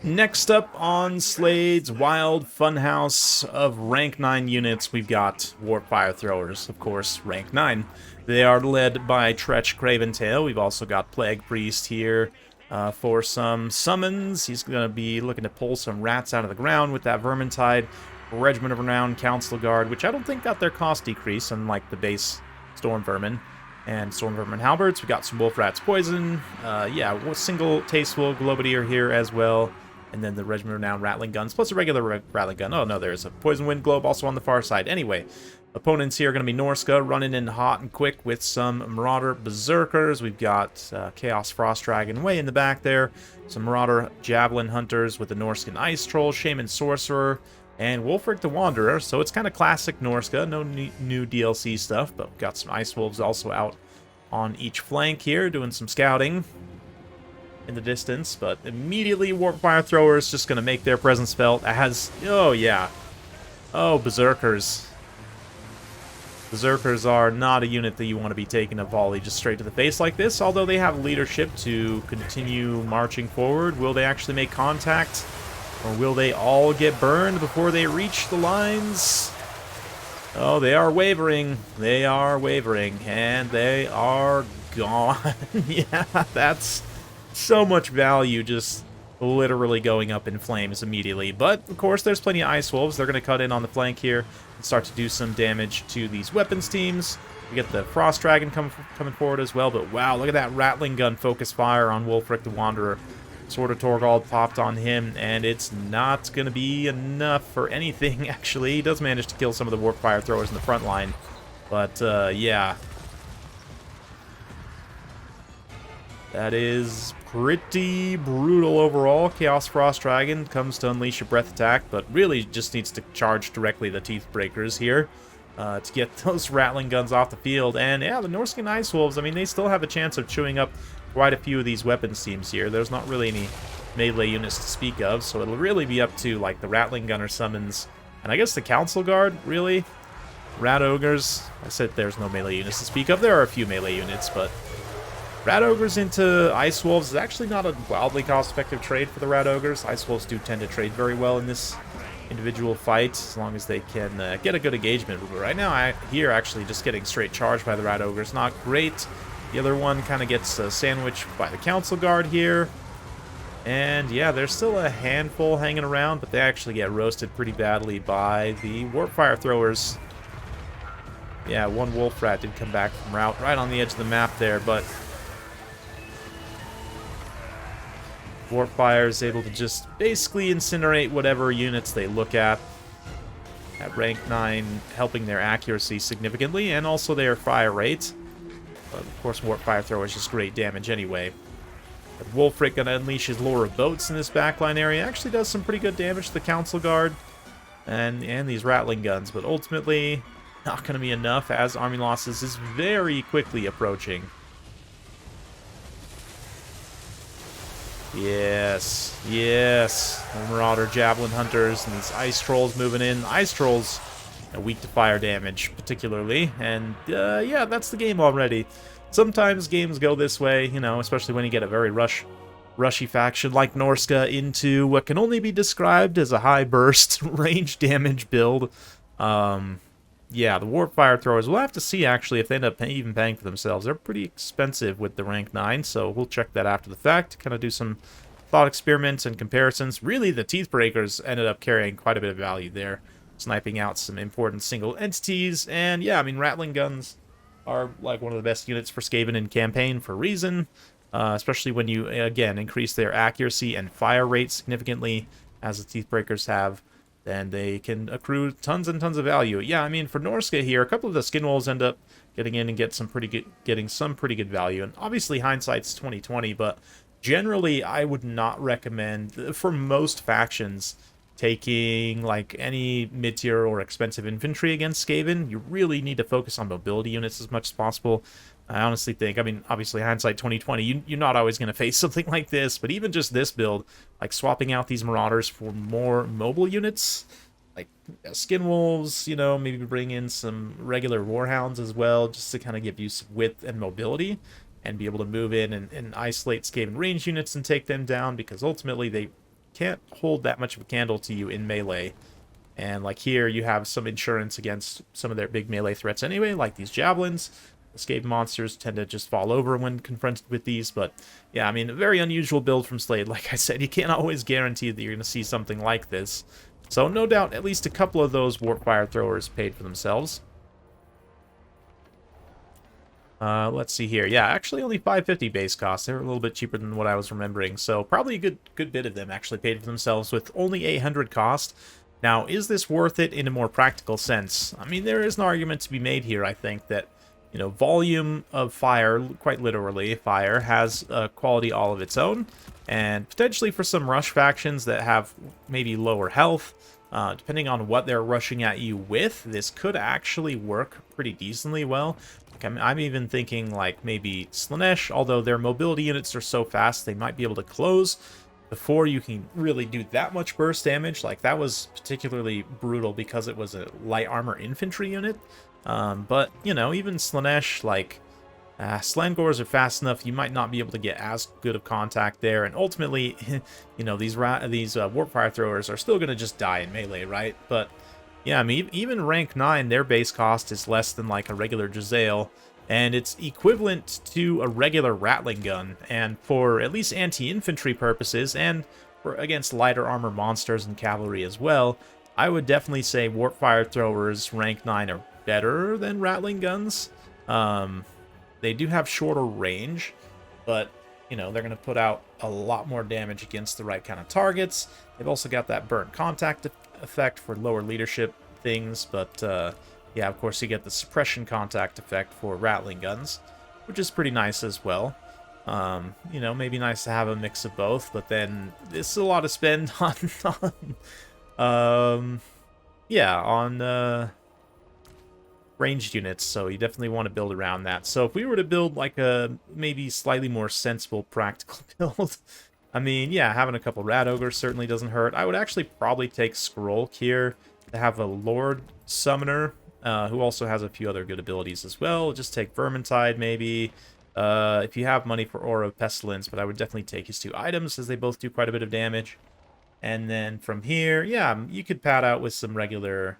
Next up on Slade's Wild Funhouse of rank 9 units, we've got Warp Fire Throwers, of course, rank 9. They are led by Tretch Craventail. We've also got Plague Priest here for some summons. He's going to be looking to pull some rats out of the ground with that Vermintide. Regiment of Renown, Council Guard, which I don't think got their cost decrease, unlike the base Storm Vermin. And Storm Vermin Halberds. We got some Wolf Rat's Poison. Yeah, single Tasteful Globadier here as well. And then the Regiment of Renown Rattling Guns, plus a regular Rattling Gun. Oh, no, there's a Poison Wind Globe also on the far side. Anyway, opponents here are going to be Norsca, running in hot and quick with some Marauder Berserkers. We've got Chaos Frost Dragon way in the back there. Some Marauder Javelin Hunters with the Norscan Ice Troll, Shaman Sorcerer, and Wulfric the Wanderer. So it's kind of classic Norsca, no new DLC stuff, but we've got some Ice Wolves also out on each flank here, doing some scouting in the distance, but immediately Warp Fire Thrower is just going to make their presence felt as... Oh, yeah. Oh, Berserkers. Berserkers are not a unit that you want to be taking a volley just straight to the face like this, although they have leadership to continue marching forward. Will they actually make contact? Or will they all get burned before they reach the lines? Oh, they are wavering. They are wavering. And they are gone. Yeah, that's so much value just literally going up in flames immediately. But, of course, there's plenty of Ice Wolves. They're going to cut in on the flank here and start to do some damage to these weapons teams. We get the Frost Dragon coming forward as well. But, wow, look at that Rattling Gun focus fire on Wulfric the Wanderer. Sword of Torgald popped on him, and it's not going to be enough for anything, actually. He does manage to kill some of the Warp Fire Throwers in the front line. But, yeah. That is pretty brutal overall. Chaos Frost Dragon comes to unleash a breath attack, but really just needs to charge directly the Teeth Breakers here to get those Rattling Guns off the field. And yeah, the Norscan Ice Wolves, I mean, they still have a chance of chewing up quite a few of these weapons teams here. There's not really any melee units to speak of, so it'll really be up to like the Rattling Gunner summons, and I guess the Council Guard, really. Rat Ogres, I said there's no melee units to speak of. There are a few melee units, but Rat Ogres into Ice Wolves is actually not a wildly cost-effective trade for the Rat Ogres. Ice Wolves do tend to trade very well in this individual fight, as long as they can get a good engagement. But right now, here actually just getting straight charged by the Rat Ogres, not great. The other one kind of gets sandwiched by the Council Guard here. And yeah, there's still a handful hanging around, but they actually get roasted pretty badly by the Warp Fire Throwers. Yeah, one Wolf Rat did come back from route right on the edge of the map there, but Warp Fire is able to just basically incinerate whatever units they look at rank 9, helping their accuracy significantly, and also their fire rate. But of course, Warp Fire Thrower is just great damage anyway. But Wulfric gonna unleash his Lure of Boats in this backline area. Actually does some pretty good damage to the Council Guard and these Rattling Guns, but ultimately not gonna be enough as army losses is very quickly approaching. Yes, yes. The Marauder Javelin Hunters and these Ice Trolls moving in. Ice Trolls are weak to fire damage, particularly. And, yeah, that's the game already. Sometimes games go this way, you know, especially when you get a very rushy faction like Norsca into what can only be described as a high burst range damage build. Yeah, the Warp Fire Throwers, we'll have to see, actually, if they end up even paying for themselves. They're pretty expensive with the rank 9, so we'll check that after the fact. Kind of do some thought experiments and comparisons. Really, the Teeth Breakers ended up carrying quite a bit of value there, sniping out some important single entities. And, yeah, I mean, Rattling Guns are, like, one of the best units for Skaven in campaign for a reason, especially when you, again, increase their accuracy and fire rate significantly, as the Teeth Breakers have. Then they can accrue tons and tons of value. Yeah, I mean, for Norsca here, a couple of the Skin Wolves end up getting in and getting some pretty good value. And obviously, hindsight's 2020, but generally, I would not recommend, for most factions, taking, like, any mid-tier or expensive infantry against Skaven. You really need to focus on mobility units as much as possible. I honestly think, I mean, obviously, hindsight 2020, you're not always going to face something like this, but even just this build, like swapping out these Marauders for more mobile units, like Skin Wolves, you know, maybe bring in some regular Warhounds as well, just to kind of give you some width and mobility, and be able to move in and isolate Skaven range units and take them down, because ultimately they can't hold that much of a candle to you in melee. And like here, you have some insurance against some of their big melee threats anyway, like these javelins. The Skaven monsters tend to just fall over when confronted with these, but yeah, I mean, a very unusual build from Slade. Like I said, you can't always guarantee that you're going to see something like this. So no doubt at least a couple of those warp fire throwers paid for themselves. Let's see here. Yeah, actually only 550 base cost. They were a little bit cheaper than what I was remembering. So probably a good bit of them actually paid for themselves with only 800 cost. Now, is this worth it in a more practical sense? I mean, there is an argument to be made here, I think, that, you know, volume of fire, quite literally, fire, has a quality all of its own. And potentially for some rush factions that have maybe lower health, depending on what they're rushing at you with, this could actually work pretty decently well. I'm even thinking like maybe Slaanesh, although their mobility units are so fast, they might be able to close before you can really do that much burst damage. Like, that was particularly brutal because it was a light armor infantry unit. But, you know, even Slaanesh, like, Slangors are fast enough, you might not be able to get as good of contact there. And ultimately, you know, these warp fire throwers are still going to just die in melee, right? But, yeah, I mean, even rank 9, their base cost is less than, like, a regular Jezzail. And it's equivalent to a regular Rattling gun, and for at least anti-infantry purposes, and for against lighter armor monsters and cavalry as well, I would definitely say warp fire throwers rank 9 are better than Rattling guns. They do have shorter range, but, you know, they're going to put out a lot more damage against the right kind of targets. They've also got that burnt contact effect for lower leadership things, but yeah, of course, you get the suppression contact effect for Rattling guns, which is pretty nice as well. You know, maybe nice to have a mix of both, but then this is a lot to spend on ranged units, so you definitely want to build around that. So if we were to build like a maybe slightly more sensible practical build, I mean, yeah, having a couple Rat Ogres certainly doesn't hurt. I would actually probably take Scroll here to have a Lord Summoner, who also has a few other good abilities as well. Just take Vermintide, maybe, if you have money for Aura of Pestilence, but I would definitely take his 2 items, as they both do quite a bit of damage. And then from here, yeah, you could pad out with some regular,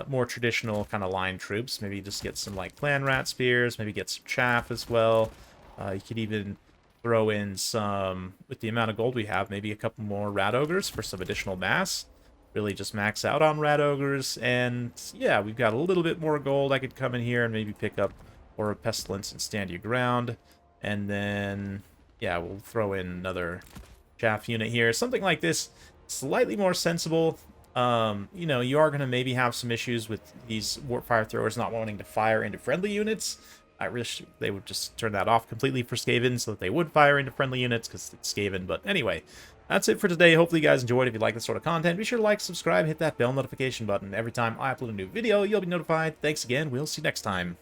more traditional kind of line troops. Maybe just get some, like, Clan Rat Spears, maybe get some Chaff as well. You could even throw in some, with the amount of gold we have, maybe a couple more Rat Ogres for some additional mass. Really just max out on Rat Ogres, and yeah, we've got a little bit more gold. I could come in here and maybe pick up Aura of Pestilence and Stand Your Ground, and then, yeah, we'll throw in another Chaff unit here. Something like this, slightly more sensible. You know, you are going to maybe have some issues with these warp fire throwers not wanting to fire into friendly units. I wish they would just turn that off completely for Skaven so that they would fire into friendly units, because it's Skaven. But anyway, that's it for today. Hopefully you guys enjoyed. If you like this sort of content, be sure to like, subscribe, hit that bell notification button. Every time I upload a new video, you'll be notified. Thanks again. We'll see you next time.